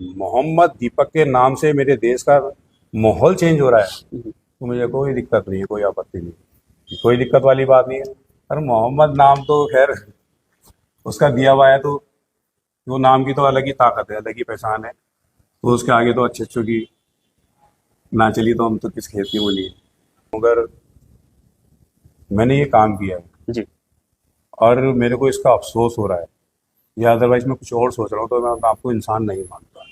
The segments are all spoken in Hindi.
मोहम्मद दीपक के नाम से मेरे देश का माहौल चेंज हो रहा है तो मुझे कोई दिक्कत नहीं है, कोई आपत्ति नहीं है, कोई दिक्कत वाली बात नहीं है। और मोहम्मद नाम तो खैर उसका दिया हुआ है, तो वो नाम की तो अलग ही ताकत है, अलग ही पहचान है। तो उसके आगे तो अच्छे अच्छों की ना चली तो हम तो किस खेत की बोली। मगर मैंने ये काम किया है जी। और मेरे को इसका अफसोस हो रहा है, या अदरवाइज मैं कुछ और सोच रहा हूँ तो मैं आपको इंसान नहीं मानता।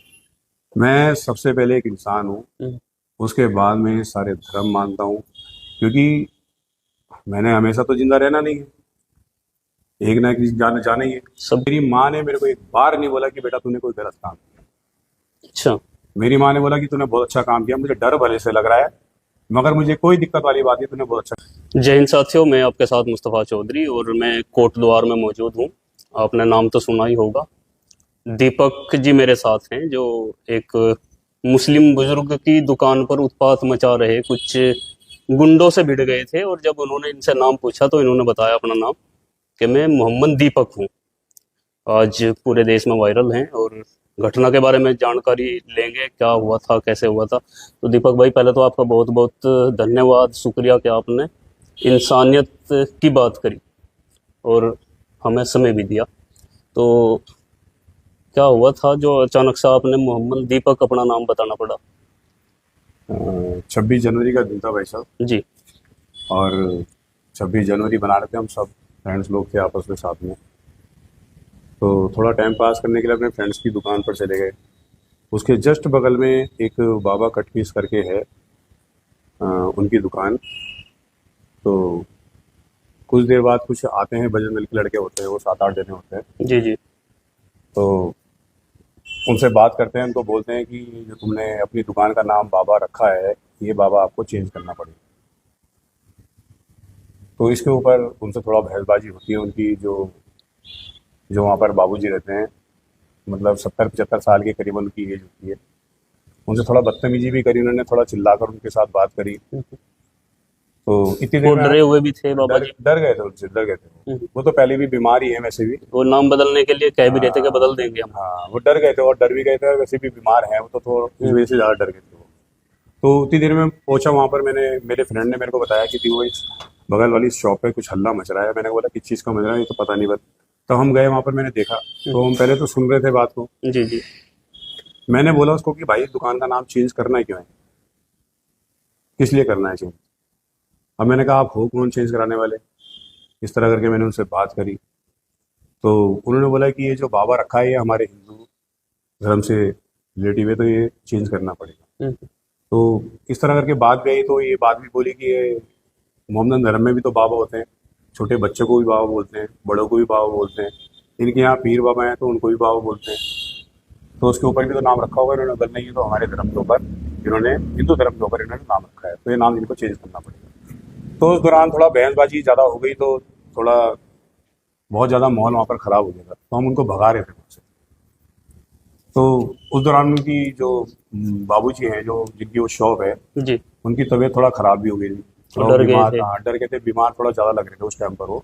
मैं सबसे पहले एक इंसान हूँ, हम्म, उसके बाद में ये सारे धर्म मानता हूँ, क्योंकि मैंने हमेशा तो जिंदा रहना नहीं है, एक ना एक दिन जाना जाना ही है। सब। मेरी माँ ने मेरे को एक बार नहीं बोला कि बेटा तूने कोई गलत काम किया। अच्छा। मेरी माँ ने बोला कि तूने बहुत अच्छा काम किया, मुझे डर भले से लग रहा है मगर मुझे कोई दिक्कत वाली बात नहीं, तूने बहुत अच्छा। जय हिंद साथियों, मैं आपके साथ मुस्तफ़ा चौधरी और मैं कोट द्वार में मौजूद हूँ। आपने नाम तो सुना ही होगा। दीपक जी मेरे साथ हैं, जो एक मुस्लिम बुजुर्ग की दुकान पर उत्पात मचा रहे कुछ गुंडों से भिड़ गए थे, और जब उन्होंने इनसे नाम पूछा तो इन्होंने बताया अपना नाम कि मैं मोहम्मद दीपक हूँ। आज पूरे देश में वायरल हैं और घटना के बारे में जानकारी लेंगे, क्या हुआ था, कैसे हुआ था। तो दीपक भाई, पहले तो आपका बहुत बहुत धन्यवाद, शुक्रिया कि आपने इंसानियत की बात करी और हमें समय भी दिया। तो क्या हुआ था जो अचानक से आपने मोहम्मद दीपक अपना नाम बताना पड़ा? 26 जनवरी का दिन था भाई साहब, जी। और 26 जनवरी बना रहे थे हम सब, फ्रेंड्स लोग थे आपस में साथ में। तो थोड़ा टाइम पास करने के लिए अपने फ्रेंड्स की दुकान पर चले गए। उसके जस्ट बगल में एक बाबा कट पीस करके है, उनकी दुकान। तो कुछ देर बाद कुछ आते हैं बजरंग दल के लड़के होते हैं, वो 7-8 जने होते हैं। जी। जी। तो उनसे बात करते हैं, उनको बोलते हैं कि जो तुमने अपनी दुकान का नाम बाबा रखा है, ये बाबा आपको चेंज करना पड़ेगा। तो इसके ऊपर उनसे थोड़ा बहसबाजी होती है उनकी। जो जो वहाँ पर बाबूजी रहते हैं, मतलब 70-75 साल के करीबन उनकी एज होती है। उनसे थोड़ा बदतमीजी भी करी उन्होंने, थोड़ा चिल्लाकर उनके साथ बात करी। तो इतनी वो देर में डरे हुए भी थे बाबा डर जी? डर गए थे, उनसे डर गए थे। वो तो पहले भी बीमार ही है वैसे भी। वो नाम बदलने के लिए कह भी रहे थे कि हाँ, बदल देंगे हम। हाँ, वो डर गए थे और डर भी गए थे, और वैसे भी बीमार हैं वो, तो थोड़ा इस वजह से ज़्यादा डर गए थे वो। तो उतनी देर में पहुंचा वहाँ पर, मैंने मेरे फ्रेंड ने मेरे को बताया कि वो इस बगल वाली शॉप पे कुछ हल्ला मच रहा है। मैंने बोला किस चीज़ का मच रहा है, ये तो पता नहीं। बस तो हम गए वहाँ पर, मैंने देखा। तो हम पहले तो सुन रहे थे बात को। जी। जी। मैंने बोला उसको कि भाई दुकान का नाम चेंज करना क्यों है, किस लिए करना है चेंज। अब मैंने कहा आप हो कौन चेंज कराने वाले, इस तरह करके मैंने उनसे बात करी। तो उन्होंने बोला कि ये जो बाबा रखा है ये हमारे हिंदू धर्म से रिलेटिव है, तो ये चेंज करना पड़ेगा। हम्म, तो इस तरह करके बात गई, तो ये बात भी बोली कि ये मोहम्मदन धर्म में भी तो बाबा होते हैं, छोटे बच्चों को भी बाबा बोलते हैं, बड़ों को भी बाबा बोलते हैं। इनके यहाँ पीर बाबा हैं तो उनको भी बाबा बोलते हैं। तो उसके ऊपर भी तो नाम रखा होगा इन्होंने, अगर नहीं तो हमारे धर्म के ऊपर इन्होंने, हिंदू धर्म के ऊपर इन्होंने नाम रखा है, तो ये नाम इनको चेंज करना पड़ेगा। तो उस दौरान थोड़ा बहसबाजी ज़्यादा हो गई, तो थोड़ा बहुत ज़्यादा माहौल वहाँ पर ख़राब हो गया था, तो हम उनको भगा रहे थे वहाँ से। तो उस दौरान उनकी जो बाबूजी हैं, जो जिनकी वो शॉप है, जी। उनकी तबीयत थोड़ा ख़राब भी हो गई थी। वो थोड़ा वो डर गए बीमार, थे? हाँ डर गए थे, बीमार थोड़ा ज़्यादा लग रहे थे उस टाइम पर वो।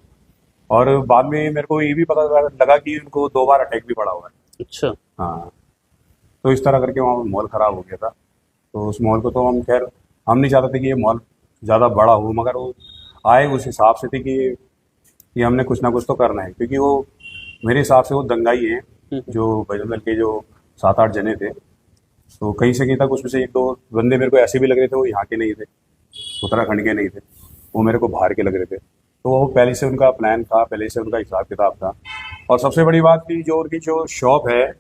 और बाद में मेरे को ये भी पता लगा कि उनको 2 बार अटैक भी पड़ा हुआ है। अच्छा। हाँ। तो इस तरह करके वहाँ माहौल ख़राब हो गया था। तो उस माहौल को तो हम खैर, हम नहीं चाहते थे कि ये माहौल ज़्यादा बड़ा हो, मगर वो आए उस हिसाब से थे कि हमने कुछ ना कुछ तो करना है, क्योंकि वो मेरे हिसाब से वो दंगाई हैं, जो बजरंग दल के जो 7-8 जने थे। तो कहीं से कहीं तक उसमें से 1-2 बंदे मेरे को ऐसे भी लग रहे थे वो यहाँ के नहीं थे, उत्तराखंड के नहीं थे, वो मेरे को बाहर के लग रहे थे। तो वो पहले से उनका प्लान था, पहले से उनका हिसाब किताब था। और सबसे बड़ी बात थी, जो उनकी जो शॉप है,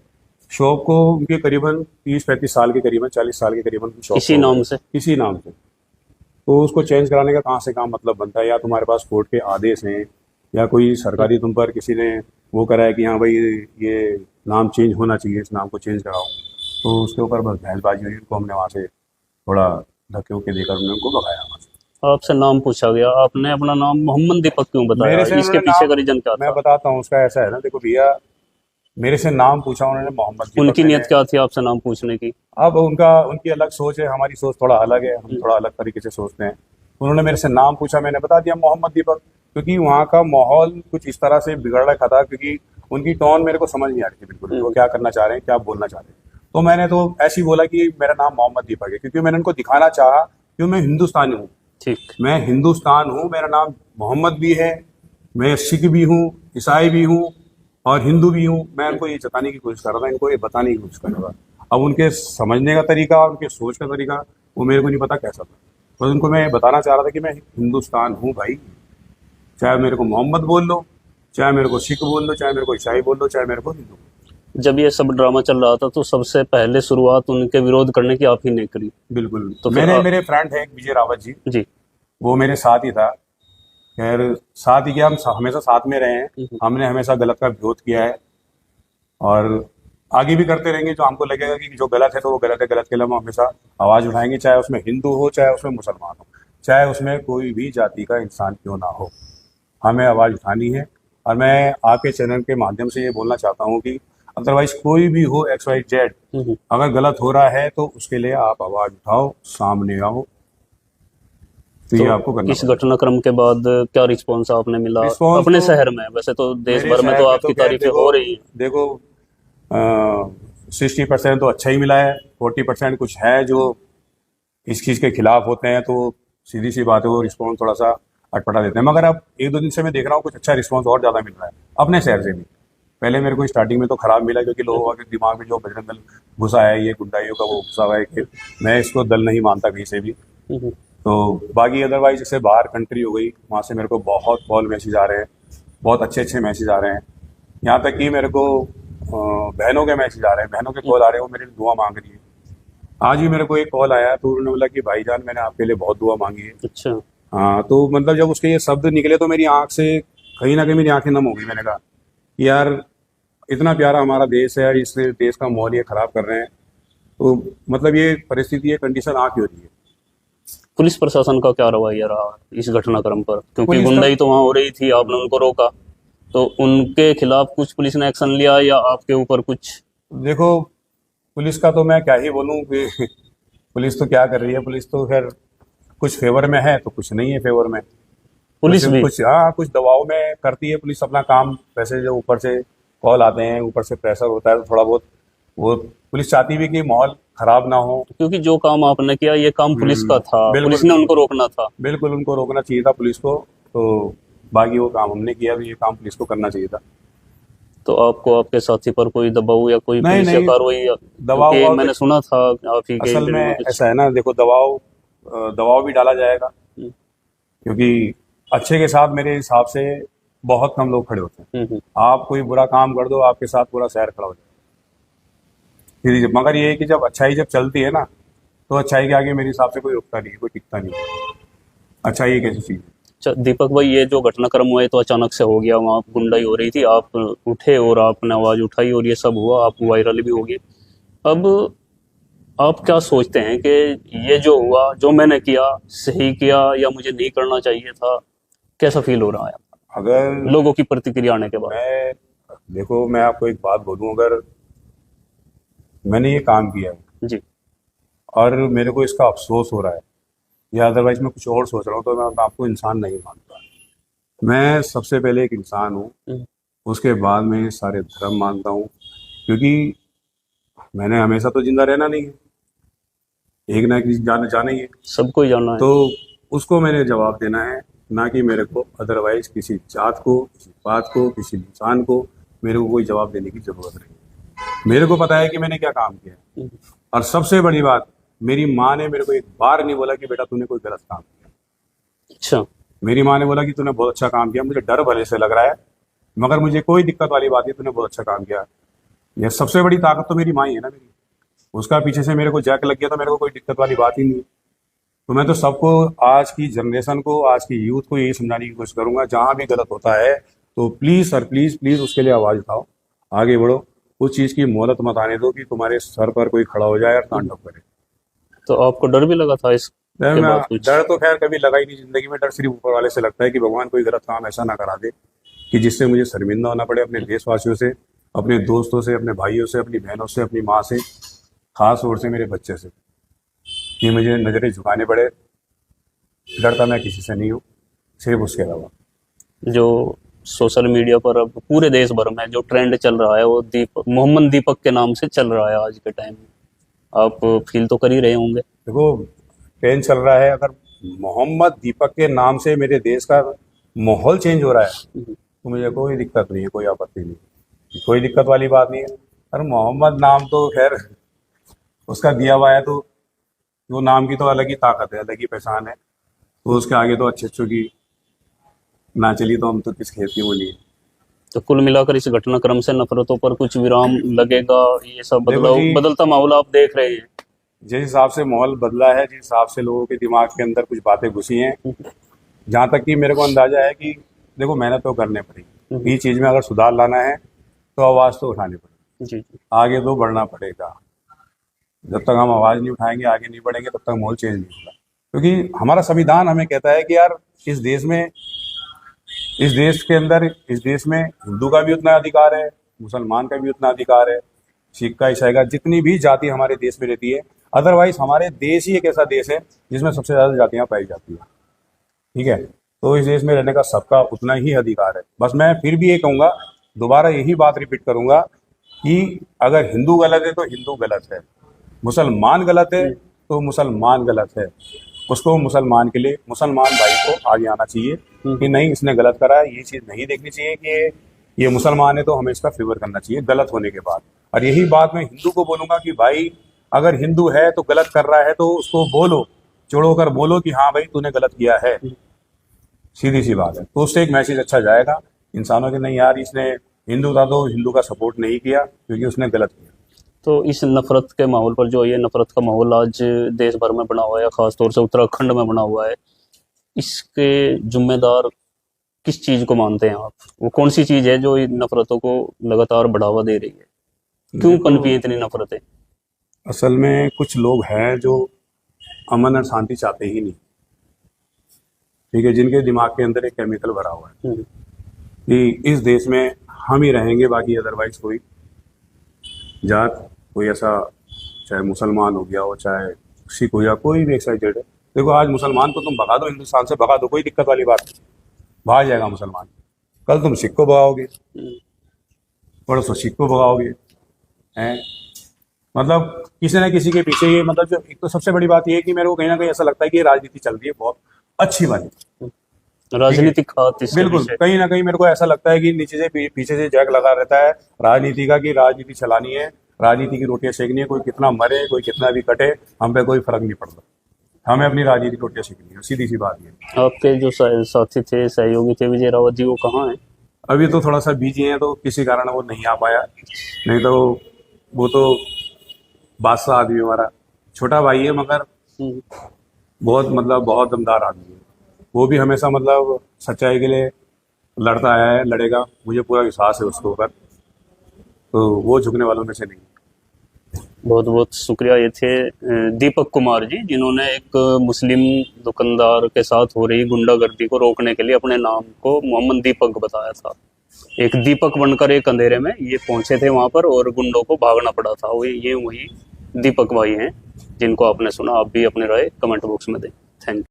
शॉप को उनके करीबन 30-35 साल के करीबन, 40 साल के करीबन की शॉप इसी हो गए, नाम से? इसी नाम से। तो उसको चेंज कराने का कहाँ से कहाँ मतलब बनता है, या तुम्हारे पास कोर्ट के आदेश हैं, या कोई सरकारी तुम पर किसी ने वो करा है कि हाँ भाई ये नाम चेंज होना चाहिए, इस नाम को चेंज कराओ। तो उसके ऊपर बस बहसबाजी हुई, उनको हमने वहाँ से थोड़ा धक्के वक्के देकर हमने उनको भगाया वहाँ से। आपसे नाम पूछा गया, आपने अपना नाम मोहम्मद दीपक क्यों बताया? मेरे से इसके उन्होंने पीछे नाम, का रीजन क्या मैं था? बताता हूँ उसका, ऐसा है ना, देखो भैया, मेरे से नाम पूछा उन्होंने मोहम्मद दीपक, उनकी मैंने। नियत क्या थी आपसे नाम पूछने की? अब उनकी अलग सोच है, हमारी सोच थोड़ा अलग है, हम थोड़ा अलग तरीके से सोचते हैं। उन्होंने मेरे से नाम पूछा, मैंने बता दिया मोहम्मद दीपक, क्योंकि वहाँ का माहौल कुछ इस तरह से बिगड़ रखा था, क्योंकि उनकी टोन मेरे को समझ नहीं आ रही थी बिल्कुल, वो क्या करना चाह रहे हैं, क्या बोलना चाह रहे हैं। तो मैंने तो ऐसे ही बोला कि मेरा नाम मोहम्मद दीपक है, क्योंकि मैंने उनको दिखाना चाहा कि मैं हिंदुस्तानी हूँ, ठीक। मैं हिंदुस्तान हूँ, मेरा नाम मोहम्मद भी है, मैं सिख भी हूँ, ईसाई भी हूँ और हिंदू भी हूँ। मैं उनको ये जताने की कोशिश कर रहा था, इनको ये बताने की कोशिश कर रहा था। अब उनके समझने का तरीका, उनके सोच का तरीका वो मेरे को नहीं पता कैसा था, बस उनको मैं बताना चाह रहा था कि मैं हिंदुस्तान हूँ भाई, चाहे मेरे को मोहम्मद बोल लो, चाहे मेरे को सिख बोल लो, चाहे मेरे को ईसाई बोल लो, चाहे मेरे को हिंदू बोल लो। जब ये सब ड्रामा चल रहा था तो सबसे पहले शुरुआत उनके विरोध करने की आप ही ने करी। बिल्कुल। तो फिर मैंने, मेरे फ्रेंड है एक विजय रावत जी, जी। वो मेरे साथ ही था। खैर साथ ही क्या, हम हमेशा साथ में रहे हैं, हमने हमेशा गलत का विरोध किया है और आगे भी करते रहेंगे। जो हमको लगेगा कि जो गलत है तो वो गलत है, गलत के लिए हम हमेशा आवाज़ उठाएंगे, चाहे उसमें हिंदू हो, चाहे उसमें मुसलमान हो, चाहे उसमें कोई भी जाति का इंसान क्यों ना हो, हमें आवाज़ उठानी है। और मैं आपके चैनल के माध्यम से ये बोलना चाहता हूँ कि अदरवाइज कोई भी हो XYZ, अगर गलत हो रहा है तो उसके लिए आप आवाज़ उठाओ, सामने आओ, तो ये आपको करना इस घटनाक्रम के बाद क्या रिस्पॉन्स आपने मिला रिस्पॉन्स अपने तो शहर में? वैसे तो देश मेरे भर में शहर तो में आपकी खैर तारीफें हो रही हैं। देखो 60% तो अच्छा ही मिला है, 40% कुछ है जो इस चीज़ के खिलाफ होते हैं, तो सीधी सी बात है वो रिस्पॉन्स थोड़ा सा अटपटा देते हैं। मगर अब 1-2 दिन से मैं देख रहा हूँ कुछ अच्छा रिस्पॉन्स और ज़्यादा मिल रहा है अपने शहर से भी। पहले मेरे को स्टार्टिंग में तो खराब मिला, क्योंकि लोगों के दिमाग में जो बजरंग दल घुसा है, ये गुंडाइयों का वो घुसा हुआ है, कि मैं इसको दल नहीं मानता कहीं से भी। तो बाकी अदरवाइज जैसे बाहर कंट्री हो गई, वहाँ से मेरे को बहुत कॉल मैसेज आ रहे हैं, बहुत अच्छे अच्छे मैसेज आ रहे हैं। यहाँ तक कि मेरे को बहनों के मैसेज आ रहे हैं, बहनों के कॉल आ रहे हैं, वो मेरे लिए दुआ मांग रही है। आज ही मेरे को एक कॉल आया तो उन्होंने बोला कि भाईजान मैंने आपके लिए बहुत दुआ मांगी है। अच्छा। हाँ, तो मतलब जब उसके ये शब्द निकले तो मेरी आंख से कहीं ना कहीं मेरी आंखें नम हो गई। मैंने कहा कि यार इतना प्यारा हमारा देश है यार, इस देश का माहौल ये खराब कर रहे हैं, तो मतलब ये परिस्थिति, ये कंडीशन आ क्यों रही है। पुलिस प्रशासन का क्या रवैया रहा इस घटनाक्रम पर? क्योंकि पुलिस का गुंडाई तो वहां हो रही थी, आपने उनको रोका, तो उनके खिलाफ कुछ पुलिस ने एक्शन लिया या आपके ऊपर कुछ? देखो, पुलिस का तो मैं क्या ही बोलूँ कि पुलिस तो क्या कर रही है, पुलिस तो खैर कुछ फेवर में है तो कुछ नहीं है फेवर में। पुलिस भी कुछ हाँ, कुछ दबाव में करती है पुलिस अपना काम। वैसे जो ऊपर से कॉल आते हैं, ऊपर से प्रेशर होता है, तो थोड़ा बहुत वो पुलिस चाहती भी कि माहौल खराब ना हो। क्योंकि जो काम आपने किया ये काम पुलिस का था, बिल्कुल पुलिस ने उनको रोकना था। बिल्कुल उनको रोकना चाहिए था पुलिस को, तो बाकी वो काम हमने किया, तो ये काम पुलिस को करना चाहिए था। तो आपको आपके साथी पर कोई दबाव या कोई नहीं पुलिस या नहीं, कार्रवाई दबाव क्योंकि वबाव मैंने सुना था आप ही के असल इंटरव्यू में में कुछ। ऐसा है ना, देखो दबाव भी डाला जाएगा, क्योंकि अच्छे के साथ मेरे हिसाब से बहुत कम लोग खड़े होते हैं। आप कोई बुरा काम कर दो, आपके साथ पूरा शहर खड़ा हो जाए। फिर मगर ये है कि जब अच्छाई जब चलती है ना, तो अच्छाई के आगे मेरे हिसाब से कोई रुकता नहीं है, कोई टिकता नहीं है। अच्छाई एक ऐसी चीज है। अच्छा दीपक भाई, ये जो घटनाक्रम हुआ है तो अचानक से हो गया, वहाँ गुंडाई हो रही थी, आप उठे और आपने आवाज उठाई और ये सब हुआ, आप वायरल भी हो गए। अब आप क्या सोचते हैं कि ये जो हुआ, जो मैंने किया, सही किया या मुझे नहीं करना चाहिए था? कैसा फील हो रहा है अगर लोगों की प्रतिक्रिया आने के बाद? मैं देखो, मैं आपको एक बात बोलूं, अगर मैंने ये काम किया है जी। और मेरे को इसका अफसोस हो रहा है या अदरवाइज मैं कुछ और सोच रहा हूँ, तो मैं आपको इंसान नहीं मानता। मैं सबसे पहले एक इंसान हूँ, उसके बाद मैं ये सारे धर्म मानता हूँ, क्योंकि मैंने हमेशा तो जिंदा रहना नहीं है, एक ना एक दिन जाना ही है। सबको ही जाना है। तो उसको मैंने जवाब देना है, ना कि मेरे को अदरवाइज किसी जात को, किसी बात को, किसी इंसान को मेरे को कोई जवाब देने की जरूरत नहीं। मेरे को पता है कि मैंने क्या काम किया है। और सबसे बड़ी बात, मेरी माँ ने मेरे को एक बार नहीं बोला कि बेटा तूने कोई गलत काम किया। अच्छा। मेरी माँ ने बोला कि तूने बहुत अच्छा काम किया, मुझे डर भले से लग रहा है मगर मुझे कोई दिक्कत वाली बात नहीं, तूने बहुत अच्छा काम किया। यह सबसे बड़ी ताकत तो मेरी माँ ही है ना मेरी। उसका पीछे से मेरे को जैक लग गया तो मेरे को कोई दिक्कत वाली बात ही नहीं है। तो मैं तो सबको, आज की जनरेशन को, आज की यूथ को यही समझाने की कोशिश करूंगा, जहां भी गलत होता है तो प्लीज सर, प्लीज प्लीज उसके लिए आवाज उठाओ, आगे बढ़ो। उस चीज की मोहलत मत आने दो कि तुम्हारे सर पर कोई खड़ा हो जाए और तांडव करे। तो आपको डर भी लगा था इस के बाद कुछ? डर तो खैर कभी लगा ही नहीं जिंदगी में। डर सिर्फ ऊपर वाले से लगता है कि भगवान कोई गलत काम ऐसा ना करा दे कि जिससे मुझे शर्मिंदा होना पड़े, अपने देशवासियों से, अपने दोस्तों से, अपने भाइयों से, अपनी बहनों से, अपनी माँ से, खास तौर से मेरे बच्चे से, कि मुझे नजरें झुकाने पड़े। डरता मैं किसी से नहीं हूँ, सिर्फ उसके अलावा। जो सोशल मीडिया पर अब पूरे देश भर में जो ट्रेंड चल रहा है वो मोहम्मद दीपक के नाम से चल रहा है आज के टाइम में, आप फील तो कर ही रहे होंगे। देखो, ट्रेंड चल रहा है, अगर मोहम्मद दीपक के नाम से मेरे देश का माहौल चेंज हो रहा है तो मुझे कोई दिक्कत नहीं है, कोई आपत्ति नहीं है, कोई दिक्कत वाली बात नहीं है। अरे मोहम्मद नाम तो खैर उसका दिया हुआ है, तो वो नाम की तो अलग ही ताकत है, अलग ही पहचान है, तो उसके आगे तो अच्छे अच्छों की ना चली तो हम तो किस खेत की बोली। तो कुल मिलाकर इस घटनाक्रम से नफरतों पर कुछ विराम लगेगा, ये सब देखो जी, बदलता माहौल आप देख रहे हैं। जिस हिसाब से माहौल बदला है, जिस हिसाब से लोगों के दिमाग के अंदर कुछ बातें घुसी हैं, जहाँ तक कि मेरे को अंदाजा है कि देखो मेहनत तो करनी पड़ेगी, इस चीज़ में अगर सुधार लाना है तो आवाज़ तो उठानी पड़ेगी, जी जी। आगे तो बढ़ना पड़ेगा। जब तक हम आवाज़ नहीं उठाएंगे, आगे नहीं बढ़ेंगे, तब तक माहौल चेंज नहीं होगा। क्योंकि हमारा संविधान हमें कहता है कि यार इस देश में, इस देश के अंदर, इस देश में हिंदू का भी उतना अधिकार है, मुसलमान का भी उतना अधिकार है, सिख का, ईसाई का, जितनी भी जाति हमारे देश में रहती है। अदरवाइज हमारे देश ही एक ऐसा देश है जिसमें सबसे ज़्यादा जातियाँ पाई जाती है, ठीक है। तो इस देश में रहने का सबका उतना ही अधिकार है। बस मैं फिर भी ये कहूँगा, दोबारा यही बात रिपीट करूँगा कि अगर हिंदू गलत है तो हिंदू गलत है, मुसलमान गलत है तो मुसलमान गलत है। उसको मुसलमान के लिए, मुसलमान भाई को आगे आना चाहिए कि नहीं इसने गलत करा है, ये चीज़ नहीं देखनी चाहिए कि ये मुसलमान है तो हमें इसका फेवर करना चाहिए गलत होने के बाद। और यही बात मैं हिंदू को बोलूँगा कि भाई अगर हिंदू है तो गलत कर रहा है तो उसको बोलो, चिढ़ो कर बोलो कि हाँ भाई तूने गलत किया है, सीधी सी बात है। तो उससे एक मैसेज अच्छा जाएगा इंसानों के, नहीं यार इसने हिंदू था तो हिंदू का सपोर्ट नहीं किया क्योंकि उसने गलत किया। तो इस नफरत के माहौल पर, जो ये नफरत का माहौल आज देश भर में बना हुआ है, खासतौर से उत्तराखंड में बना हुआ है, इसके जिम्मेदार किस चीज को मानते हैं आप? वो कौन सी चीज है जो इन नफरतों को लगातार बढ़ावा दे रही है? क्यों पनपी है इतनी नफरतें? असल में कुछ लोग हैं जो अमन और शांति चाहते ही नहीं, ठीक है, जिनके दिमाग के अंदर एक केमिकल भरा हुआ है कि इस देश में हम ही रहेंगे, बाकी अदरवाइज कोई जात, कोई ऐसा, चाहे मुसलमान हो गया हो, चाहे सिख हो, या कोई भी एक्साइटेड है। देखो आज मुसलमान को तुम भगा दो, हिंदुस्तान से भगा दो, कोई दिक्कत वाली बात नहीं, भाग जाएगा मुसलमान। कल तुम सिख को भगाओगे, परसों सिख को भगाओगे, हैं, मतलब किसी न किसी के पीछे ये, मतलब जो एक तो सबसे बड़ी बात ये है कि मेरे को कहीं ना कहीं ऐसा लगता है कि ये राजनीति चल रही है बहुत अच्छी वाली, राजनीतिक हाथ इसके बिल्कुल। पीछे। कहीं ना कहीं मेरे को ऐसा लगता है कि नीचे से पीछे से जैक लगा रहता है राजनीति का, कि राजनीति चलानी है, राजनीति की रोटियां सेकनी है, कोई कितना मरे, कोई कितना भी कटे, हम पे कोई फर्क नहीं पड़ता, हमें अपनी राजनीति की रोटियां सेकनी है, सीधी सी बात ये। आपके जो साथी थे, सहयोगी थे, विजय रावत जी, वो कहाँ हैं? अभी तो थोड़ा सा बिजी हैं, तो किसी कारण वो नहीं आ पाया, नहीं तो वो तो बादशाह आदमी, हमारा छोटा भाई है, मगर बहुत मतलब बहुत दमदार आदमी है। वो भी हमेशा मतलब सच्चाई के लिए लड़ता आया है, लड़ेगा, मुझे पूरा विश्वास है उसके ऊपर, तो वो झुकने वालों में से नहीं। बहुत बहुत शुक्रिया। ये थे दीपक कुमार जी, जिन्होंने एक मुस्लिम दुकानदार के साथ हो रही गुंडागर्दी को रोकने के लिए अपने नाम को मोहम्मद दीपक बताया था। एक दीपक बनकर एक अंधेरे में ये पहुंचे थे वहां पर, और गुंडों को भागना पड़ा था। ये वही दीपक भाई हैं जिनको आपने सुना। आप भी अपनी राय कमेंट बॉक्स में दें।